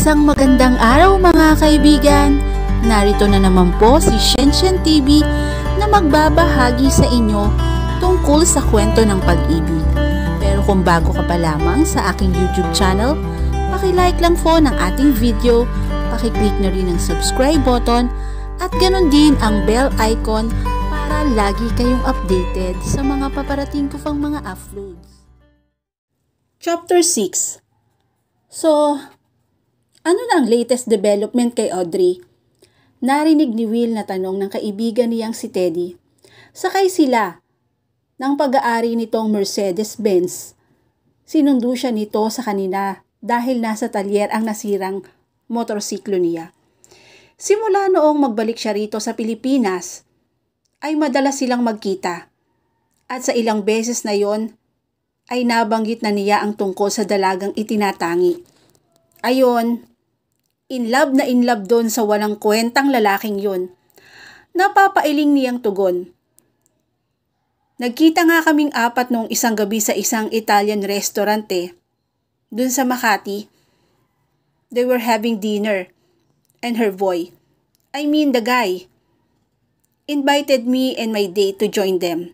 Isang magandang araw mga kaibigan! Narito na naman po si Shenshen TV na magbabahagi sa inyo tungkol sa kwento ng pag-ibig. Pero kung bago ka pa lamang sa aking YouTube channel, paki-like lang po ng ating video, paki-click na rin ang subscribe button at ganon din ang bell icon para lagi kayong updated sa mga paparating ko pang mga uploads. Chapter 6. So, ano na ang latest development kay Audrey? Narinig ni Will na tanong ng kaibigan niyang si Teddy. Sakay sila ng pag-aari nitong Mercedes-Benz. Sinundo siya nito sa kanina dahil nasa talyer ang nasirang motorsiklo niya. Simula noong magbalik siya rito sa Pilipinas, ay madalas silang magkita. At sa ilang beses na yon, ay nabanggit na niya ang tungkol sa dalagang itinatangi. Ayon, in love doon sa walang kwentang lalaking yun. Napapailing niyang tugon. Nagkita nga kaming apat noong isang gabi sa isang Italian restaurant dun sa Makati. They were having dinner. And her boy, I mean the guy, invited me and my date to join them.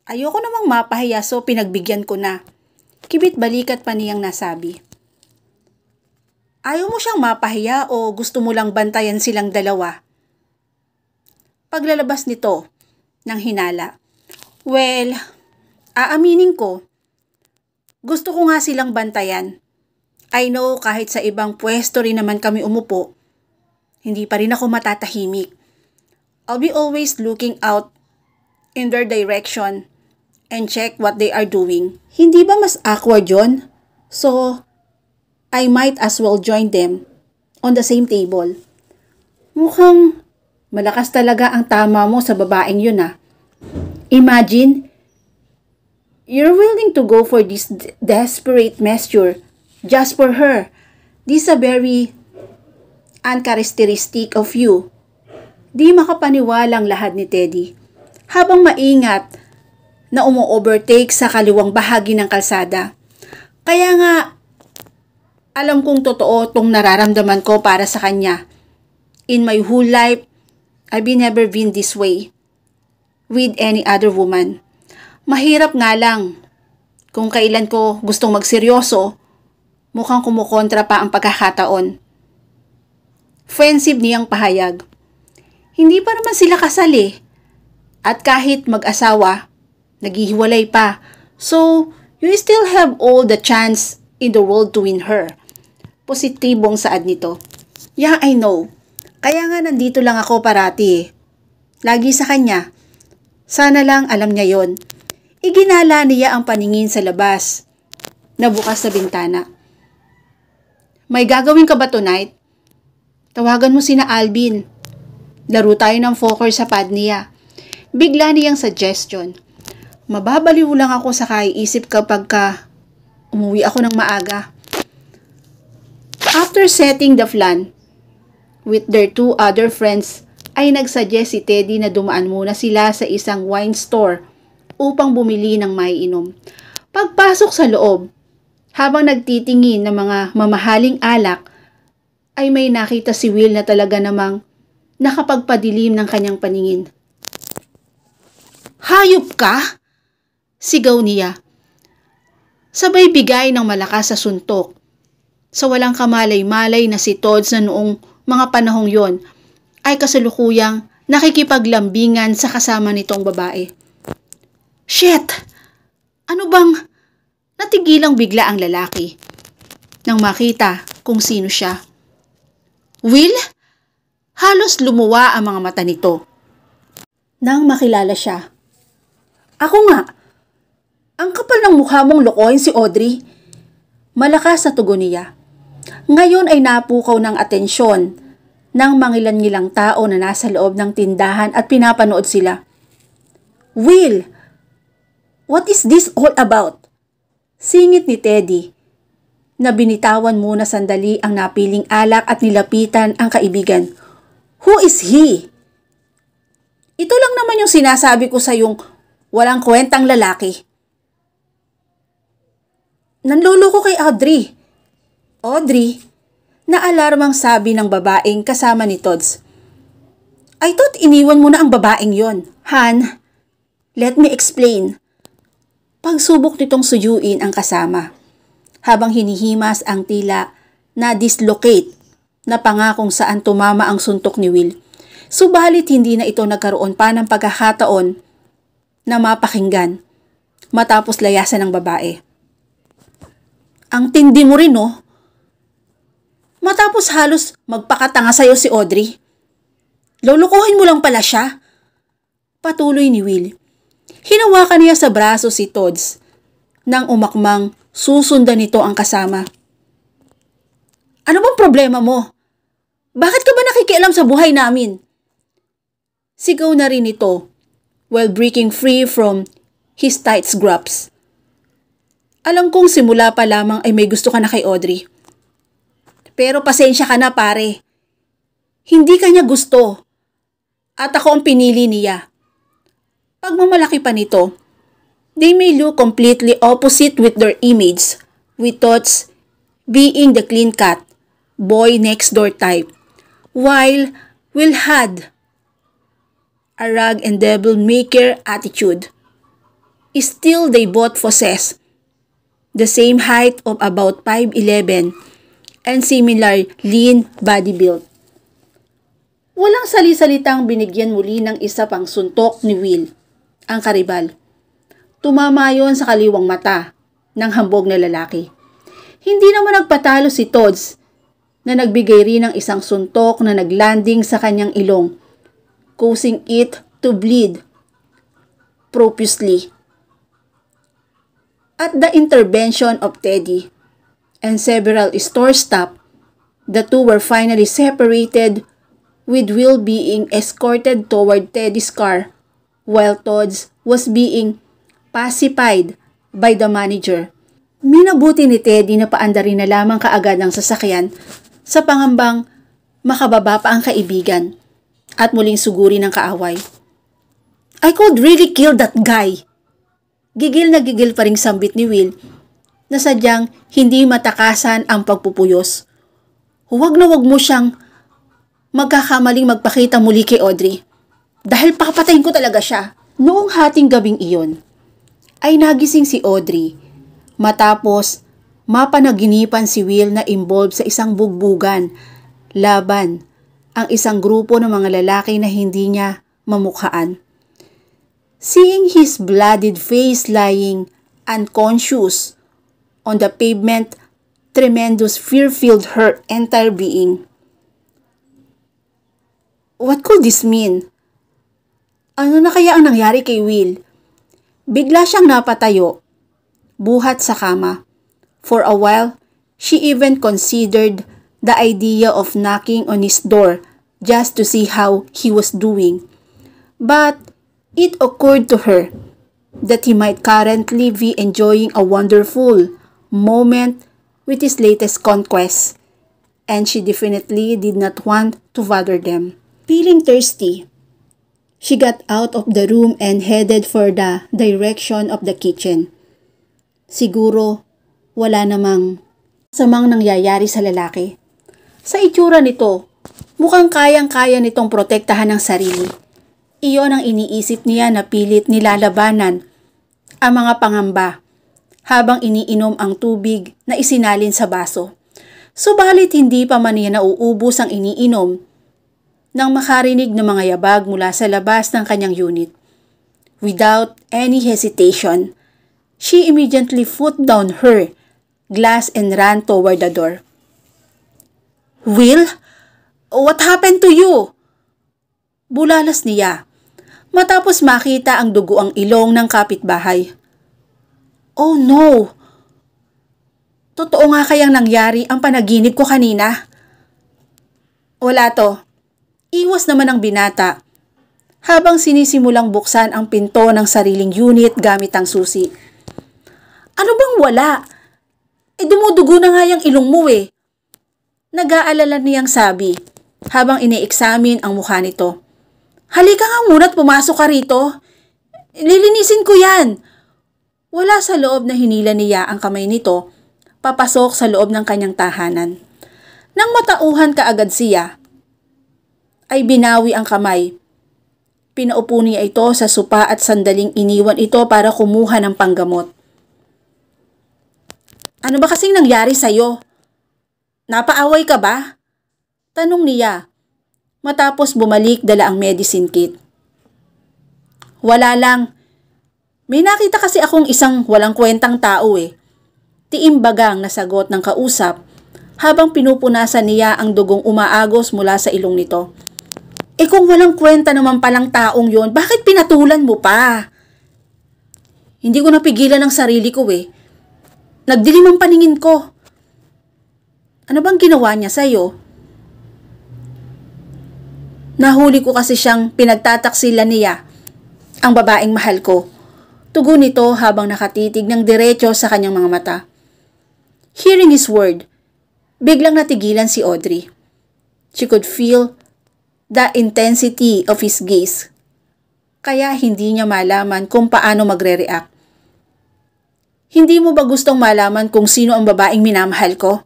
Ayoko namang mapahiya so pinagbigyan ko na. Kibit balikat pa niyang nasabi. Ayaw mo siyang mapahiya o gusto mo lang bantayan silang dalawa? Paglalabas nito ng hinala. Well, aaminin ko. Gusto ko nga silang bantayan. I know kahit sa ibang pwesto rin naman kami umupo, hindi pa rin ako matatahimik. I'll be always looking out in their direction and check what they are doing. Hindi ba mas awkward yun? So, I might as well join them on the same table. Mukhang malakas talaga ang tama mo sa babaeng yun Imagine, you're willing to go for this desperate measure just for her. This is a very uncharacteristic of you. Di makapaniwalang lahad ni Teddy habang maingat na umu-overtake sa kaliwang bahagi ng kalsada. Kaya nga, alam kong totoo tong nararamdaman ko para sa kanya. In my whole life, I've never been this way with any other woman. Mahirap nga lang. Kung kailan ko gustong magseryoso, mukhang kumukontra pa ang pagkakataon. Offensive niyang pahayag. Hindi pa naman sila kasal At kahit mag-asawa, naghihiwalay pa. So, you still have all the chance in the world to win her. Positibong saad nito. Yeah, I know. Kaya nga nandito lang ako parati Lagi sa kanya. Sana lang alam niya yon. Iginala niya ang paningin sa labas. Nabukas sa bintana. May gagawin ka ba tonight? Tawagan mo sina Alvin. Laro tayo ng poker sa pad niya. Bigla niyang suggestion. Mababaliw lang ako sa kaiisip kapag umuwi ako ng maaga. After setting the plan with their two other friends, ay nagsuggest si Teddy na dumaan muna sila sa isang wine store upang bumili ng maiinom. Pagpasok sa loob, habang nagtitingin ng mga mamahaling alak, ay may nakita si Will na talaga namang nakapagpadilim ng kanyang paningin. Hayop ka! Sigaw niya. Sabay bigay ng malakas sa suntok. Sa walang kamalay-malay na si Todds na noong mga panahong yon ay kasalukuyang nakikipaglambingan sa kasama nitong babae. Shit! Ano bang? Natigilang bigla ang lalaki nang makita kung sino siya. Will? Halos lumuwa ang mga mata nito nang makilala siya. Ako nga. Ang kapal ng mukha mong lokohin si Audrey. Malakas na tugon niya. Ngayon ay napukaw ng atensyon ng mangilan-ngilang tao na nasa loob ng tindahan at pinapanood sila. Will, what is this all about? Singit ni Teddy na binitawan muna sandali ang napiling alak at nilapitan ang kaibigan. Who is he? Ito lang naman yung sinasabi ko sa yung walang kwentang lalaki. Nanloloko kay Audrey. Audrey? Naalarmang sabi ng babaeng kasama ni Todds. I thought iniwan mo na ang babaeng yon. Han, let me explain. Pagsubok nitong suyuin ang kasama, habang hinihimas ang tila na dislocate na pangakong saan tumama ang suntok ni Will. Subalit hindi na ito nagkaroon pa ng pagkakataon na mapakinggan matapos layasan ng babae. Ang tindi mo rin, no? Matapos halos magpakatanga sa'yo si Audrey. Lulukuhin mo lang pala siya. Patuloy ni Will. Hinawakan niya sa braso si Todds nang umakmang susundan nito ang kasama. Ano bang problema mo? Bakit ka ba nakikialam sa buhay namin? Sigaw na rin ito while breaking free from his tight grasp. Alam kong simula pa lamang ay may gusto ka na kay Audrey. Pero pasensya ka na pare. Hindi ka niya gusto. At ako ang pinili niya. Pagmamalaki pa nito, they may look completely opposite with their image, with Todds being the clean-cut, boy next door type, while Will had a rag and devil maker attitude. Still, they both possess the same height of about 5'11" and similar lean body build. Walang sali-salitang binigyan muli ng isa pang suntok ni Will, ang karibal. Tumama yon sa kaliwang mata ng hambog na lalaki. Hindi naman nagpatalo si Todds na nagbigay rin ng isang suntok na naglanding sa kanyang ilong, causing it to bleed profusely. At the intervention of Teddy and several store staff, the two were finally separated, with Will being escorted toward Teddy's car while Todds was being pacified by the manager. Minabuti ni Teddy na paandarin na lamang kaagad ang sasakyan sa pangambang makababa pa ang kaibigan at muling suguri ng kaaway. I could really kill that guy. Gigil na gigil pa ring sambit ni Will na sadyang hindi matakasan ang pagpupuyos. Huwag na huwag mo siyang magkakamaling magpakita muli kay Audrey dahil papatayin ko talaga siya. Noong hating gabing iyon ay nagising si Audrey matapos mapanaginipan si Will na involved sa isang bugbugan laban ang isang grupo ng mga lalaki na hindi niya mamukhaan. Seeing his bloodied face lying unconscious on the pavement, tremendous fear filled her entire being. What could this mean? Ano na kaya ang nangyari kay Will? Bigla siyang napatayo, buhat sa kama. For a while, she even considered the idea of knocking on his door just to see how he was doing. But it occurred to her that he might currently be enjoying a wonderful moment with his latest conquest, and she definitely did not want to bother them. Feeling thirsty, she got out of the room and headed for the direction of the kitchen. Siguro, wala namang samang nangyayari sa lalaki. Sa itsura nito, mukhang kayang-kaya nitong protektahan ang sarili. Iyon ang iniisip niya na pilit nilalabanan ang mga pangamba habang iniinom ang tubig na isinalin sa baso. Subalit hindi pa man niya nauubos ang iniinom nang makarinig ng mga yabag mula sa labas ng kanyang unit. Without any hesitation, she immediately put down her glass and ran toward the door. Will, what happened to you? Bulalas niya matapos makita ang duguang ilong ng kapitbahay. Oh no! Totoo nga kayang nangyari ang panaginip ko kanina? Wala to. Iwas naman ang binata habang sinisimulang buksan ang pinto ng sariling unit gamit ang susi. Ano bang wala? Dumudugo na nga yung ilong mo eh. Nag-aalala niyang sabi habang ini-examine ang mukha nito. Halika nga muna at pumasok ka rito. Lilinisin ko yan. Wala sa loob na hinila niya ang kamay nito papasok sa loob ng kanyang tahanan. Nang matauhan kaagad siya, ay binawi ang kamay. Pinaupo niya ito sa sopa at sandaling iniwan ito para kumuha ng panggamot. Ano ba kasing nangyari sa'yo? Napaaway ka ba? Tanong niya, matapos bumalik dala ang medicine kit. Wala lang. May nakita kasi akong isang walang kwentang tao eh. Tiimbagang nasagot ng kausap habang pinupunasan niya ang dugong umaagos mula sa ilong nito. Kung walang kwenta naman palang taong yon, bakit pinatulan mo pa? Hindi ko napigilan ang sarili ko eh. Nagdilim ang paningin ko. Ano bang ginawa niya sa'yo? Nahuli ko kasi siyang pinagtataksilan niya, ang babaeng mahal ko. Tugon nito habang nakatitig ng diretso sa kanyang mga mata. Hearing his word, biglang natigilan si Audrey. She could feel the intensity of his gaze. Kaya hindi niya malaman kung paano magre-react. Hindi mo ba gustong malaman kung sino ang babaeng minamahal ko?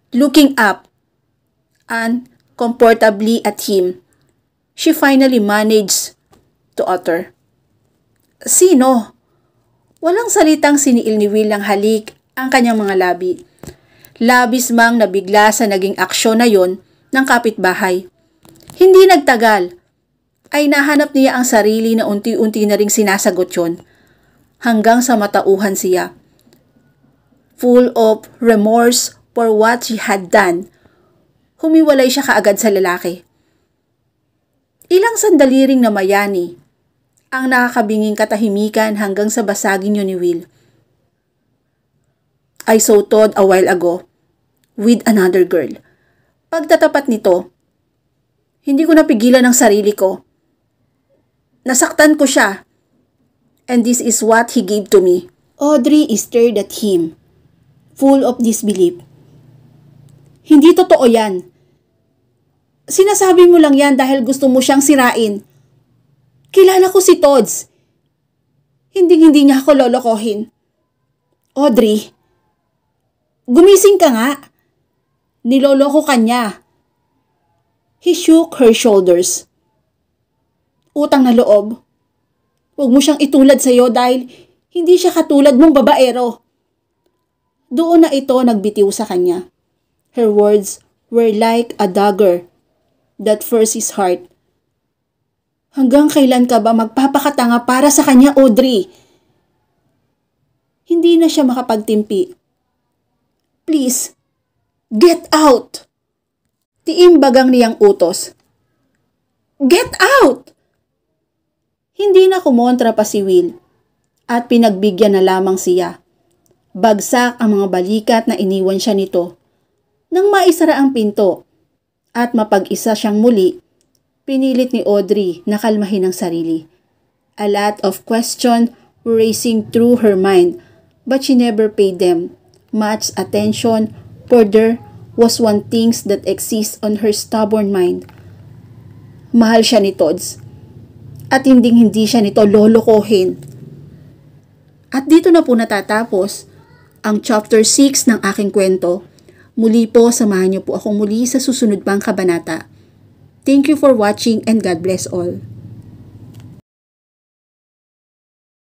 Looking up, uncomfortably at him, she finally managed to utter. Sino? Walang salitang siniil ni Will ang halik ang kanyang mga labi. Labis mang nabigla sa naging aksyon na yon ng kapitbahay. Hindi nagtagal, ay nahanap niya ang sarili na unti-unti na ring sinasagot yon, hanggang sa matauhan siya. Full of remorse for what she had done, humiwalay siya kaagad sa lalaki. Ilang sandali ring namayani ang nakakabinging katahimikan hanggang sa basagin yun ni Will. I saw Todd a while ago with another girl. Pagtatapat nito, hindi ko napigilan ang sarili ko. Nasaktan ko siya. And this is what he gave to me. Audrey stared at him, full of disbelief. Hindi totoo yan. Sinasabi mo lang yan dahil gusto mo siyang sirain. Kilala ko si Todds. Hindi niya ako lolokohin. Audrey, gumising ka nga. Niloloko ka niya. He shook her shoulders. Utang na loob. Huwag mo siyang itulad sa'yo dahil hindi siya katulad mong babaero. Doon na ito nagbitiw sa kanya. Her words were like a dagger that first his heart. Hanggang kailan ka ba magpapakatanga para sa kanya, Audrey? Hindi na siya makapagtimpi. Please, get out! Tiimbagang niyang utos. Get out! Hindi na kumontra pa si Will at pinagbigyan na lamang siya. Bagsak ang mga balikat na iniwan siya nito. Nang maisara ang pinto at mapag-isa siyang muli, pinilit ni Audrey na kalmahin ang sarili. A lot of questions were racing through her mind, but she never paid them much attention, for there was one thing that exists on her stubborn mind. Mahal siya ni Todds at hindi siya nito lolokohin. At dito na po natatapos ang chapter 6 ng aking kwento. Muli po, samahan niyo po akong muli sa susunod pang kabanata. Thank you for watching and God bless all.